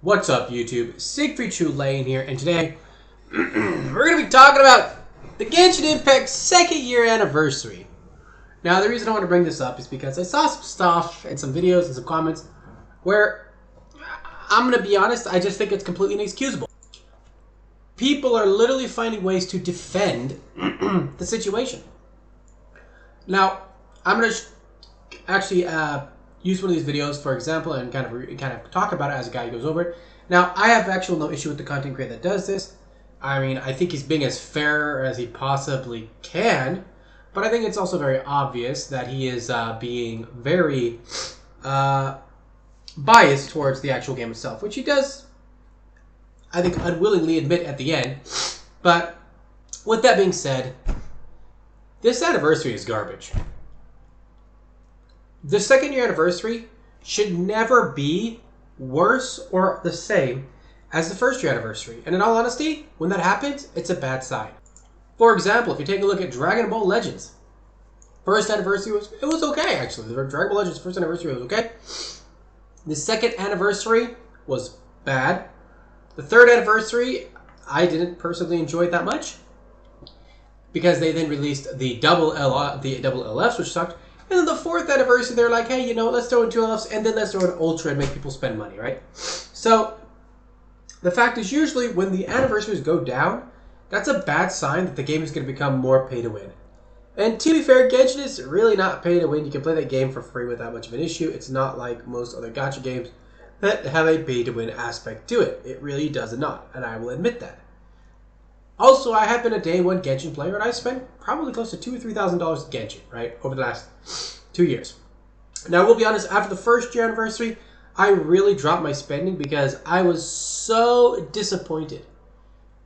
What's up, YouTube? Siegfried Chu Lane here, and today we're going to be talking about the Genshin Impact second year anniversary. Now, the reason I want to bring this up is because I saw some stuff and some videos and some comments where I'm going to be honest, I just think it's completely inexcusable. People are literally finding ways to defend the situation. Now, I'm going to actually use one of these videos for example and kind of talk about it as a guy who goes over it. Now, I have actual no issue with the content creator that does this. I mean, I think he's being as fair as he possibly can, but I think it's also very obvious that he is being very biased towards the actual game itself, which he does, I think, unwillingly admit at the end. But with that being said, this anniversary is garbage. The second year anniversary should never be worse or the same as the first year anniversary. And in all honesty, when that happens, it's a bad sign. For example, if you take a look at Dragon Ball Legends, first anniversary was okay actually. The Dragon Ball Legends first anniversary was okay. The second anniversary was bad. The third anniversary, I didn't personally enjoy it that much because they then released the double LFs, which sucked. And then the fourth anniversary, they're like, hey, you know, let's throw in 2 LFs and then let's throw in Ultra and make people spend money, right? So the fact is, usually when the anniversaries go down, that's a bad sign that the game is going to become more pay to win. And to be fair, Genshin is really not pay to win. You can play that game for free without much of an issue. It's not like most other gacha games that have a pay to win aspect to it. It really does not, and I will admit that. Also, I have been a day one Genshin player, and I spent probably close to $2,000 or $3,000 in Genshin, right, over the last 2 years. Now, I will be honest, after the first year anniversary, I really dropped my spending because I was so disappointed.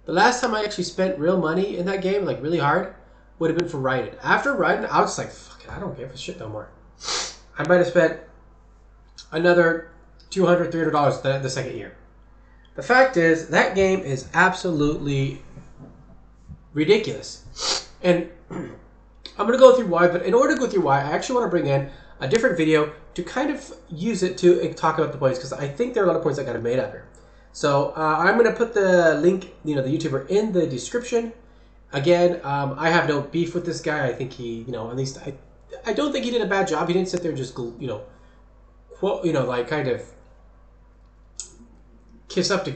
The last time I actually spent real money in that game, like really hard, would have been for Raiden. After Raiden, I was just like, fuck it, I don't give a shit no more. I might have spent another $200, $300 the second year. The fact is, that game is absolutely ridiculous. And I'm going to go through why, but in order to go through why, I actually want to bring in a different video to kind of use it to talk about the points, because I think there are a lot of points I got to made up here. So I'm going to put the link, the YouTuber, in the description. Again, I have no beef with this guy. I think he, at least I don't think he did a bad job. He didn't sit there and just, quote, like kind of kiss up to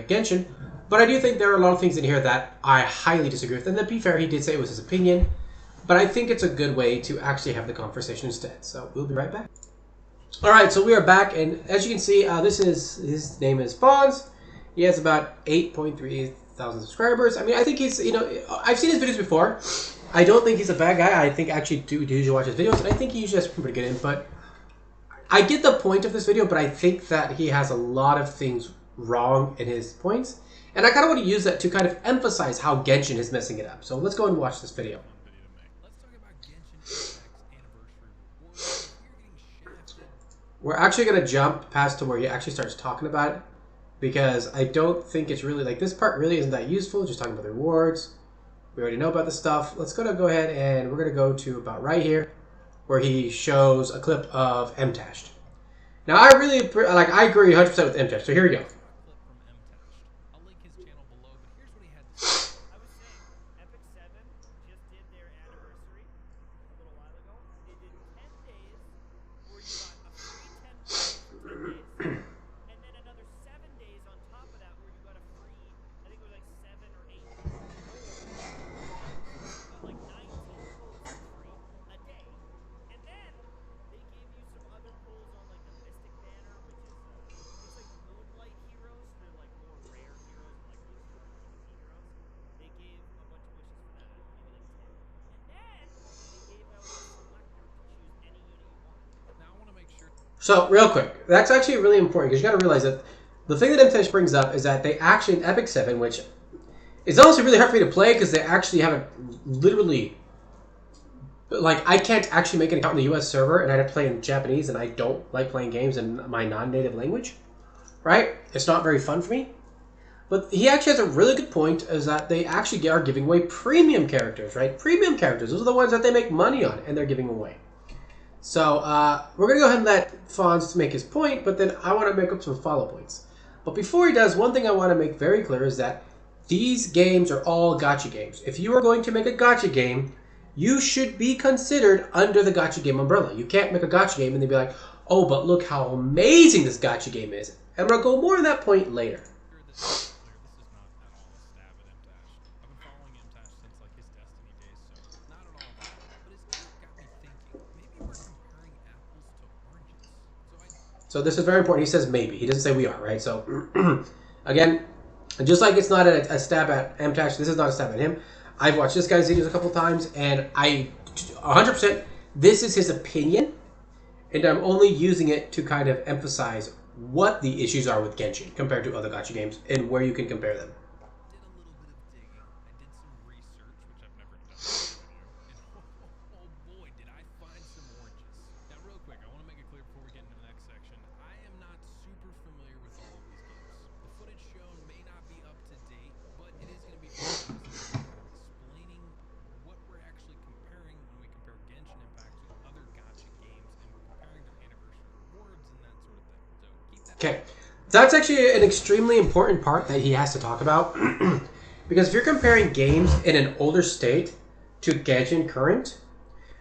Genshin. But I do think there are a lot of things in here that I highly disagree with. And to be fair, he did say it was his opinion. But I think it's a good way to actually have the conversation instead. So we'll be right back. Alright, so we are back. And as you can see, his name is Fonz. He has about 8.3 thousand subscribers. I mean, I think he's, I've seen his videos before. I don't think he's a bad guy. I think actually do usually watch his videos. And I think he usually has pretty good input. I get the point of this video, but I think that he has a lot of things wrong in his points. And I kind of want to use that to kind of emphasize how Genshin is messing it up. So let's go and watch this video. We're actually going to jump past to where he actually starts talking about it, because I don't think it's really, like, this part really isn't that useful, just talking about the rewards. We already know about this stuff. Let's go ahead and we're going to go to about right here, where he shows a clip of MTashed. Now, I really, I agree 100% with MTashed, so here we go. So, real quick, that's actually really important, because you got to realize that the thing that MTash brings up is that they actually, in Epic 7, which is honestly really hard for me to play because they actually haven't literally, like, I can't actually make an account in the US server, and I have to play in Japanese, and I don't like playing games in my non-native language, right? It's not very fun for me. But he actually has a really good point, is that they actually are giving away premium characters, right? Premium characters, those are the ones that they make money on, and they're giving away. So we're going to go ahead and let Fonz make his point, but then I want to make up some follow points. But before he does, one thing I want to make very clear is that these games are all gacha games. If you are going to make a gacha game, you should be considered under the gacha game umbrella. You can't make a gacha game and then be like, oh, but look how amazing this gacha game is. I'm going to go more on that point later. So this is very important. He says maybe. He doesn't say we are, right? So, again, just like it's not a stab at Amtash, this is not a stab at him. I've watched this guy's videos a couple times, and 100%, this is his opinion, and I'm only using it to kind of emphasize what the issues are with Genshin compared to other gacha games and where you can compare them. Okay, that's actually an extremely important part that he has to talk about. Because if you're comparing games in an older state to Genshin current,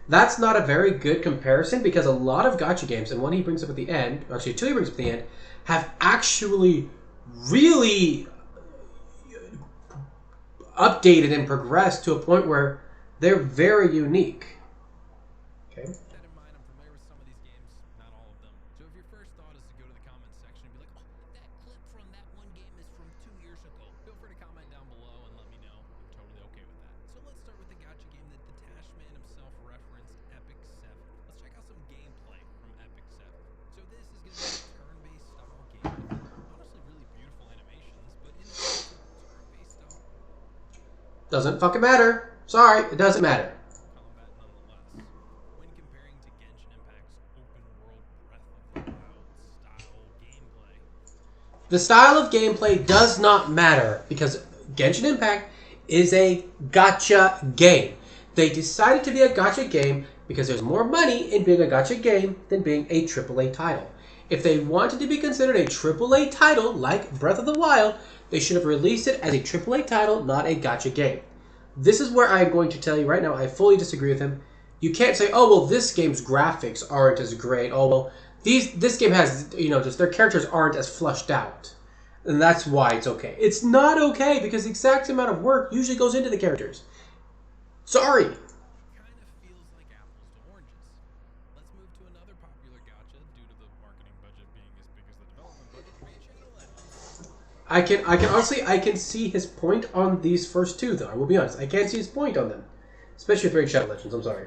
that's not a very good comparison because a lot of gacha games, and one he brings up at the end, or actually two he brings up at the end, have actually really updated and progressed to a point where they're very unique. Okay. Doesn't fucking matter. Sorry, it doesn't matter. The style of gameplay does not matter because Genshin Impact is a gacha game. They decided to be a gacha game because there's more money in being a gacha game than being a AAA title. If they wanted to be considered a AAA title like Breath of the Wild, they should have released it as a AAA title, not a gacha game. This is where I'm going to tell you right now, I fully disagree with him. You can't say, oh, well, this game's graphics aren't as great. Oh, well, this game has, just their characters aren't as flushed out. And that's why it's okay. It's not okay because the exact amount of work usually goes into the characters. Sorry. I can honestly, I can see his point on these first two, though. I will be honest. I can't see his point on them. Especially with Raid Shadow Legends, I'm sorry.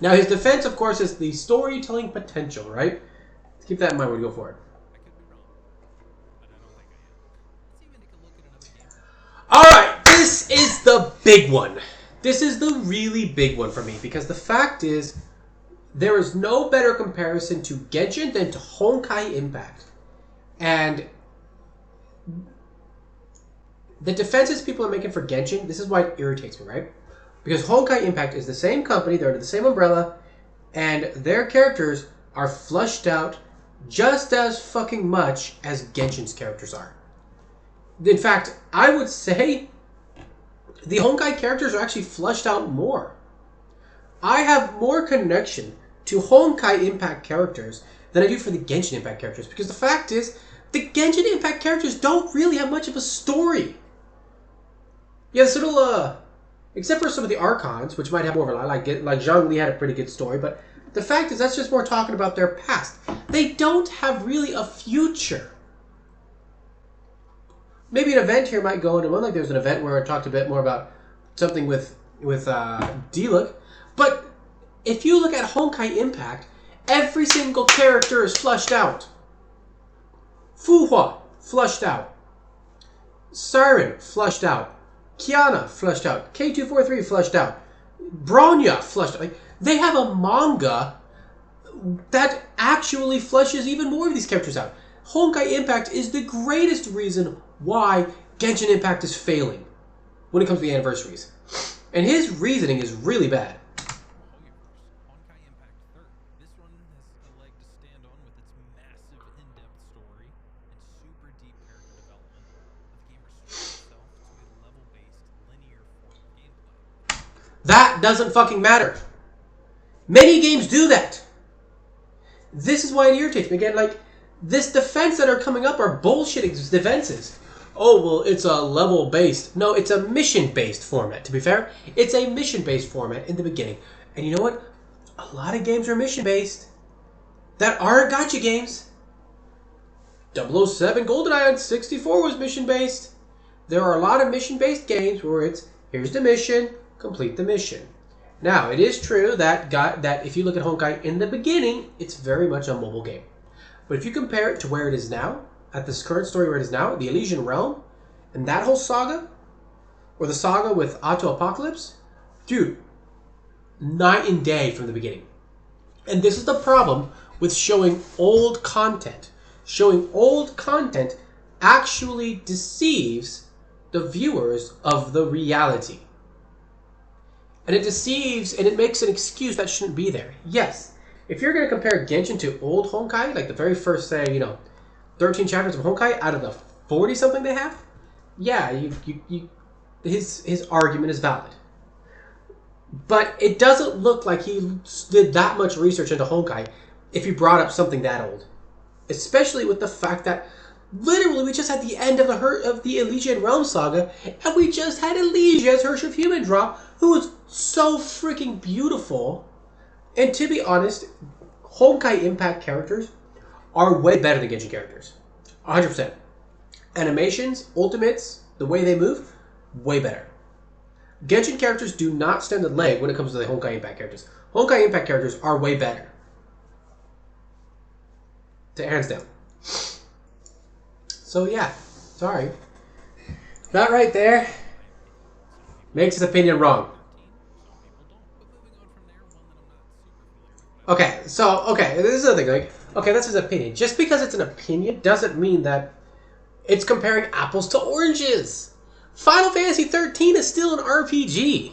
Now, his defense, of course, is the storytelling potential, right? Let's keep that in mind when we go forward. Alright, this is the big one. This is the really big one for me, because the fact is, there is no better comparison to Genshin than to Honkai Impact. And the defenses people are making for Genshin, this is why it irritates me, right? Because Honkai Impact is the same company, they're under the same umbrella, and their characters are flushed out just as fucking much as Genshin's characters are. In fact, I would say the Honkai characters are actually flushed out more. I have more connection to Honkai Impact characters than I do for the Genshin Impact characters, because the fact is, the Genshin Impact characters don't really have much of a story. Yeah, this little, except for some of the Archons, which might have more of a like Zhongli had a pretty good story, but the fact is that's just more talking about their past. They don't have really a future. Maybe an event here might go into one, like there was an event where it talked a bit more about something with Diluc, but if you look at Honkai Impact, every single character is flushed out. Fuhua, flushed out. Siren, flushed out. Kiana, flushed out. K243, flushed out. Bronya, flushed out. Like, they have a manga that actually fleshes even more of these characters out. Honkai Impact is the greatest reason why Genshin Impact is failing when it comes to the anniversaries. And his reasoning is really bad. That doesn't fucking matter. Many games do that. This is why it irritates me. Again, like, this defense that are coming up are bullshit defenses. Oh, well, it's a level-based. No, it's a mission-based format, to be fair. It's a mission-based format in the beginning. And you know what? A lot of games are mission-based that aren't gacha games. 007 GoldenEye on 64 was mission-based. There are a lot of mission-based games where it's, here's the mission, complete the mission. Now, it is true that if you look at Honkai in the beginning, it's very much a mobile game. But if you compare it to where it is now, at this current story where it is now, the Elysian Realm, and that whole saga, or the saga with Auto Apocalypse, dude, night and day from the beginning. And this is the problem with showing old content. Showing old content actually deceives the viewers of the reality. And it deceives, and it makes an excuse that shouldn't be there. Yes, if you're going to compare Genshin to old Honkai, like the very first, say, 13 chapters of Honkai out of the 40-something they have, yeah, his argument is valid. But it doesn't look like he did that much research into Honkai if he brought up something that old. Especially with the fact that literally we just had the end of the Elysian Realm saga, and we just had Elysia's Hirsch of Human drop, who was so freaking beautiful. And to be honest, Honkai Impact characters are way better than Genshin characters. 100%. Animations, ultimates, the way they move, way better. Genshin characters do not stand a leg when it comes to the Honkai Impact characters. Honkai Impact characters are way better. Hands down. So yeah, sorry. That right there makes his opinion wrong. Okay, this is the thing. Like, okay, that's his opinion. Just because it's an opinion doesn't mean that it's comparing apples to oranges. Final Fantasy 13 is still an RPG.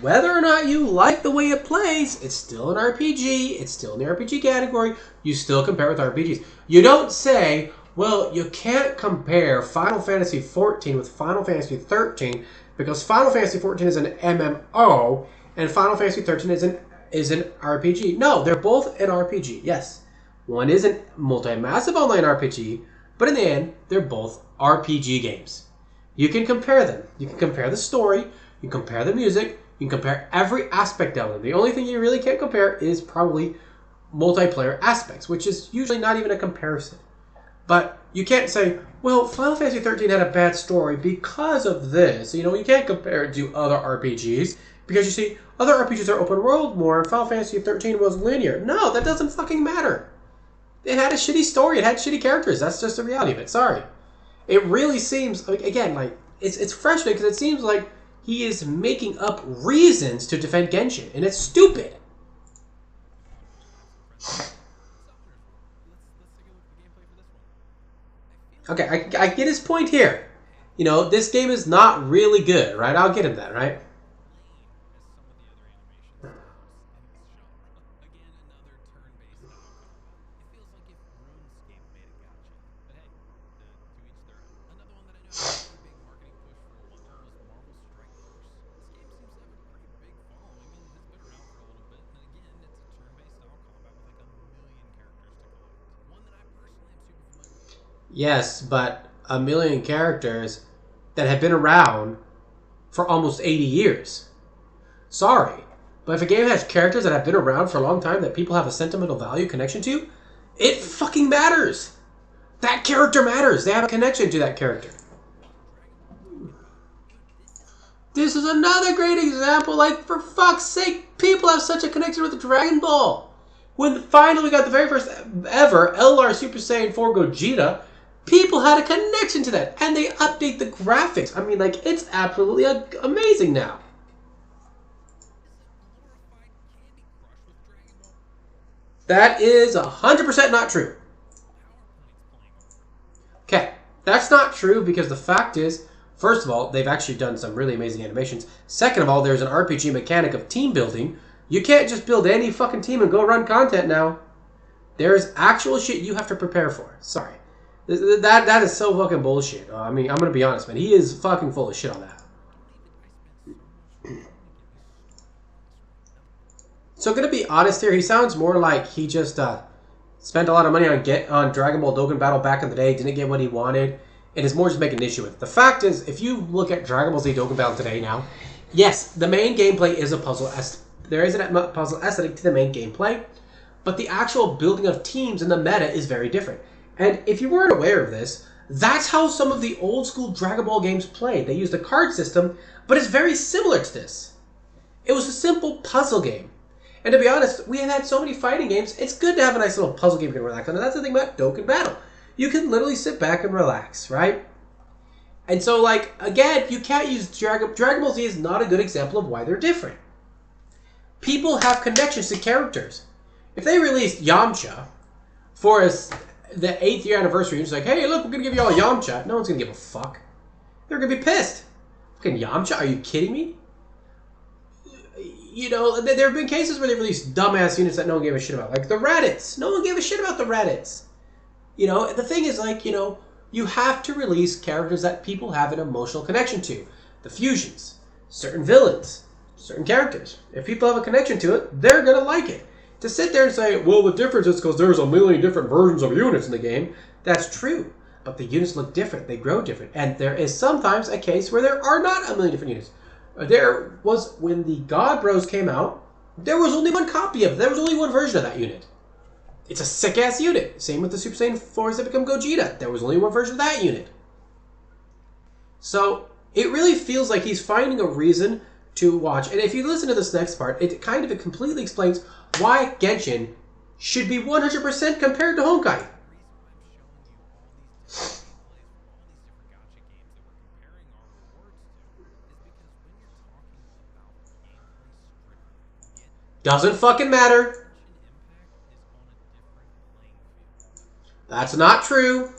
Whether or not you like the way it plays, it's still an RPG. It's still in the RPG category. You still compare with RPGs. You don't say, well, you can't compare Final Fantasy 14 with Final Fantasy 13 because Final Fantasy 14 is an MMO and Final Fantasy 13 is an RPG. No, they're both an RPG, yes. One is a multi-massive online RPG, but in the end, they're both RPG games. You can compare them. You can compare the story, you can compare the music, you can compare every aspect of them. The only thing you really can't compare is probably multiplayer aspects, which is usually not even a comparison. But you can't say, well, Final Fantasy 13 had a bad story because of this. You can't compare it to other RPGs because you see, other RPGs are open world more and Final Fantasy 13 was linear. No, that doesn't fucking matter. It had a shitty story. It had shitty characters. That's just the reality of it. Sorry. It really seems, it's frustrating because it seems like he is making up reasons to defend Genshin, and it's stupid. Okay, I get his point here. This game is not really good, right? I'll get him that, right? Yes, but a million characters that have been around for almost 80 years. Sorry, but if a game has characters that have been around for a long time that people have a sentimental value connection to, it fucking matters. That character matters. They have a connection to that character. This is another great example. Like, for fuck's sake, people have such a connection with Dragon Ball. When finally we got the very first ever LR Super Saiyan 4 Gogeta, people had a connection to that. And they update the graphics. I mean, it's absolutely amazing now. That is 100% not true. Okay, that's not true because the fact is, first of all, they've actually done some really amazing animations. Second of all, there's an RPG mechanic of team building. You can't just build any fucking team and go run content now. There's actual shit you have to prepare for. Sorry. That is so fucking bullshit. I mean, I'm going to be honest, man. He is fucking full of shit on that. So going to be honest here, he sounds more like he just spent a lot of money on Dragon Ball Dokkan Battle back in the day, didn't get what he wanted, and is more just making an issue with it. The fact is, if you look at Dragon Ball Z Dokkan Battle today now, yes, the main gameplay is a puzzle. There is a puzzle aesthetic to the main gameplay, but the actual building of teams in the meta is very different. And if you weren't aware of this, that's how some of the old school Dragon Ball games played. They used a card system, but it's very similar to this. It was a simple puzzle game. And to be honest, we have had so many fighting games, it's good to have a nice little puzzle game you can relax on. And that's the thing about Dokkan Battle. You can literally sit back and relax, right? And so, like, again, you can't use Dragon Ball Z is not a good example of why they're different. People have connections to characters. If they released Yamcha for the 8th year anniversary, it's like, hey, look, we're going to give you all Yamcha. No one's going to give a fuck. They're going to be pissed. Fucking Yamcha? Are you kidding me? You know, there have been cases where they released dumbass units that no one gave a shit about. Like the Raditz. No one gave a shit about the Raditz. You know, the thing is, like, you know, you have to release characters that people have an emotional connection to. The fusions. Certain villains. Certain characters. If people have a connection to it, they're going to like it. To sit there and say, well, the difference is because there's a million different versions of units in the game, that's true. But the units look different. They grow different. And there is sometimes a case where there are not a million different units. There was, when the God Bros came out, there was only one copy of it. There was only one version of that unit. It's a sick-ass unit. Same with the Super Saiyan 4s that become Gogeta. There was only one version of that unit. So, it really feels like he's finding a reason to watch. And if you listen to this next part, it completely explains why Genshin should be 100% compared to Honkai. Doesn't fucking matter. That's not true.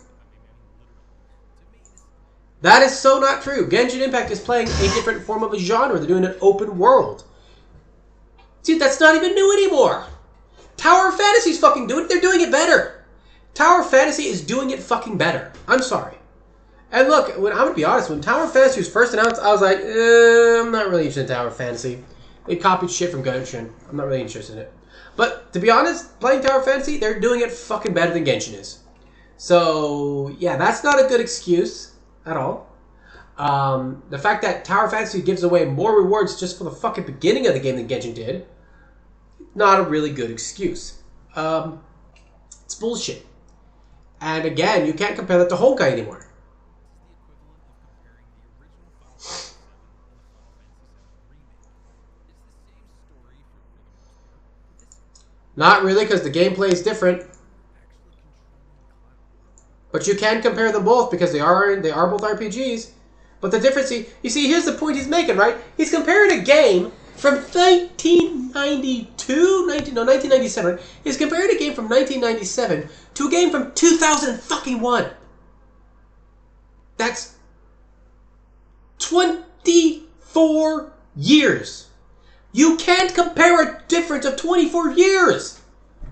That is so not true. Genshin Impact is playing a different form of a genre. They're doing an open world. Dude, that's not even new anymore. Tower of Fantasy's fucking doing it. They're doing it better. Tower of Fantasy is doing it fucking better. I'm sorry. And look, I'm going to be honest, when Tower of Fantasy was first announced, I was like, I'm not really interested in Tower of Fantasy. They copied shit from Genshin. I'm not really interested in it. But, to be honest, playing Tower of Fantasy, they're doing it fucking better than Genshin is. So, yeah, that's not a good excuse at all. The fact that Tower of Fantasy gives away more rewards just for the fucking beginning of the game than Genshin did, not a really good excuse. It's bullshit. And again, you can't compare that to Honkai anymore. Not really, because the gameplay is different. But you can compare them both because they are both RPGs. But the difference, you see, here's the point he's making, right? He's comparing a game from 1997. He's comparing a game from 1997 to a game from 2001. That's 24 years. You can't compare a difference of 24 years.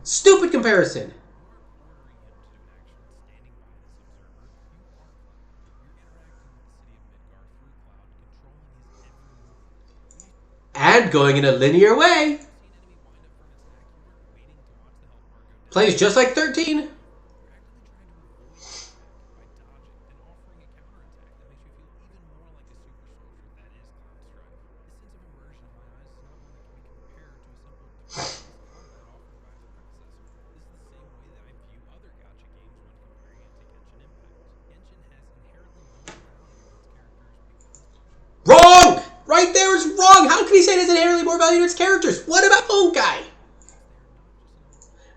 Stupid comparison. And going in a linear way. Plays just like 13. Wrong! Right there is wrong! How can he say it has inherently more value to its characters? What about Honkai?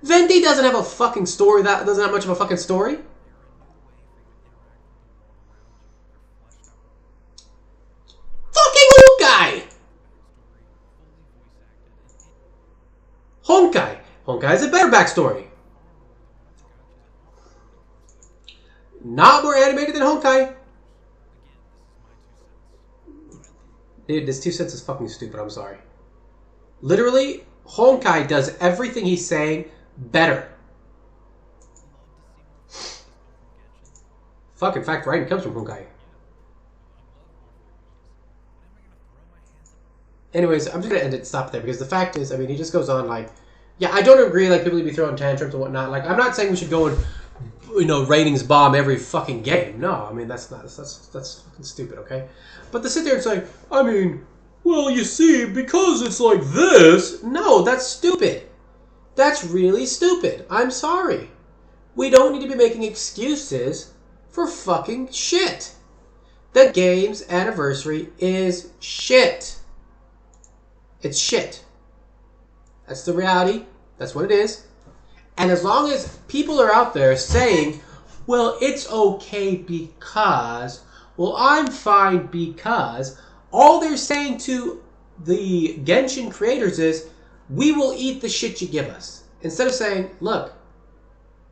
Venti doesn't have a fucking story. That doesn't have much of a fucking story. Fucking Honkai! Honkai Honkai has a better backstory. Not more animated than Honkai. Dude, this 2 cents is fucking stupid, I'm sorry. Literally, Honkai does everything he's saying better. Fucking fact, writing comes from Honkai. Anyways, I'm just gonna end it, stop there, because the fact is, I mean, he just goes on like, yeah, I don't agree, like, people be throwing tantrums and whatnot. Like, I'm not saying we should go and, you know, ratings bomb every fucking game. No, I mean, that's fucking stupid, okay? But to sit there and say, I mean, well, you see, because it's like this. No, that's stupid. That's really stupid. I'm sorry. We don't need to be making excuses for fucking shit. The game's anniversary is shit. It's shit. That's the reality. That's what it is. And as long as people are out there saying, well, it's okay because, well, I'm fine because, all they're saying to the Genshin creators is, we will eat the shit you give us. Instead of saying, look,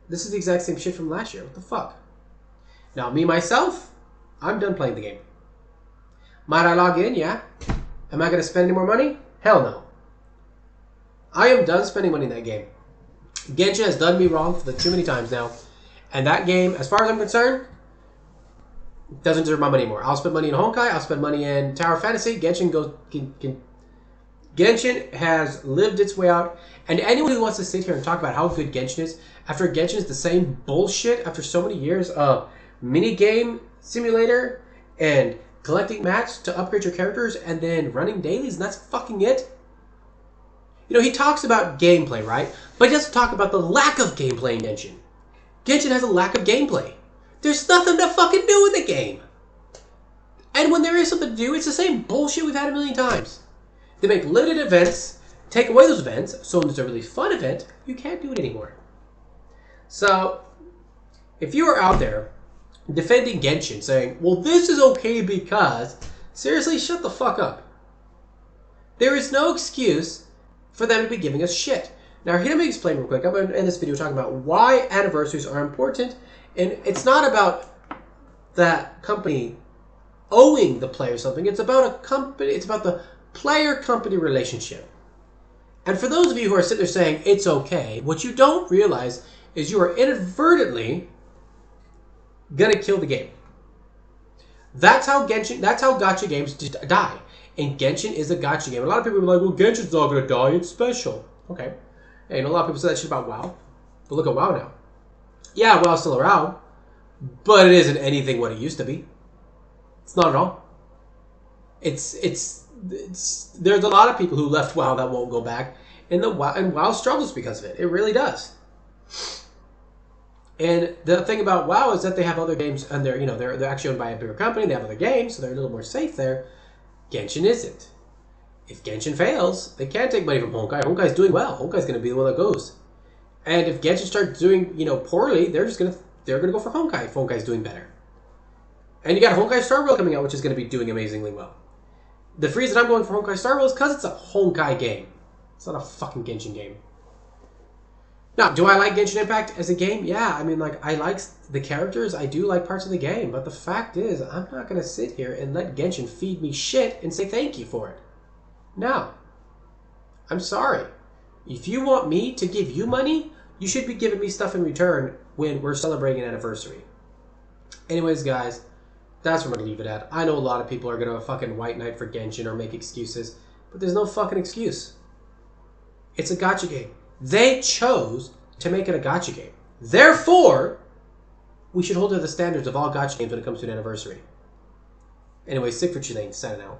this is the exact same shit from last year. What the fuck? Now, me, myself, I'm done playing the game. Might I log in? Yeah. Am I going to spend any more money? Hell no. I am done spending money in that game. Genshin has done me wrong for too many times now. And that game, as far as I'm concerned, doesn't deserve my money anymore. I'll spend money in Honkai. I'll spend money in Tower Fantasy. Genshin has lived its way out. And anyone who wants to sit here and talk about how good Genshin is, after Genshin is the same bullshit after so many years of minigame simulator and collecting mats to upgrade your characters and then running dailies, and that's fucking it. You know, he talks about gameplay, right? But he doesn't talk about the lack of gameplay in Genshin. Genshin has a lack of gameplay. There's nothing to fucking do in the game. And when there is something to do, it's the same bullshit we've had a million times. They make limited events, take away those events, so when there's a really fun event, you can't do it anymore. So, if you are out there defending Genshin, saying, well, this is okay because, seriously, shut the fuck up. There is no excuse for them to be giving us shit. Now, here, let me explain real quick. I'm going to end this video talking about why anniversaries are important. And it's not about that company owing the player something. It's about a company. It's about the player-company relationship. And for those of you who are sitting there saying, it's okay, what you don't realize is you are inadvertently going to kill the game. That's how gacha games die. And Genshin is a gacha game. A lot of people are like, well, Genshin's not going to die. It's special. Okay. And a lot of people say that shit about WoW. But look at WoW now. Yeah, WoW's still around. But it isn't anything what it used to be. It's not at all. There's a lot of people who left WoW that won't go back. And WoW struggles because of it. It really does. And the thing about WoW is that they have other games, and they're actually owned by a bigger company. They have other games, so they're a little more safe there. Genshin isn't. If Genshin fails, they can't take money from Honkai. Honkai's doing well. Honkai's going to be the one that goes. And if Genshin starts doing, poorly, they're gonna go for Honkai if Honkai's doing better. And you got Honkai Star Rail coming out, which is going to be doing amazingly well. The reason I'm going for Honkai Star Rail is because it's a Honkai game. It's not a fucking Genshin game. Now, do I like Genshin Impact as a game? Yeah, I mean, I like the characters. I do like parts of the game. But the fact is, I'm not going to sit here and let Genshin feed me shit and say thank you for it. No. I'm sorry. If you want me to give you money, you should be giving me stuff in return when we're celebrating an anniversary. Anyways, guys, that's where I'm going to leave it at. I know a lot of people are going to fucking white knight for Genshin or make excuses, but there's no fucking excuse. It's a gacha game. They chose to make it a gacha game. Therefore, we should hold to the standards of all gacha games when it comes to an anniversary. Anyway, Sick for Chilane, signing out.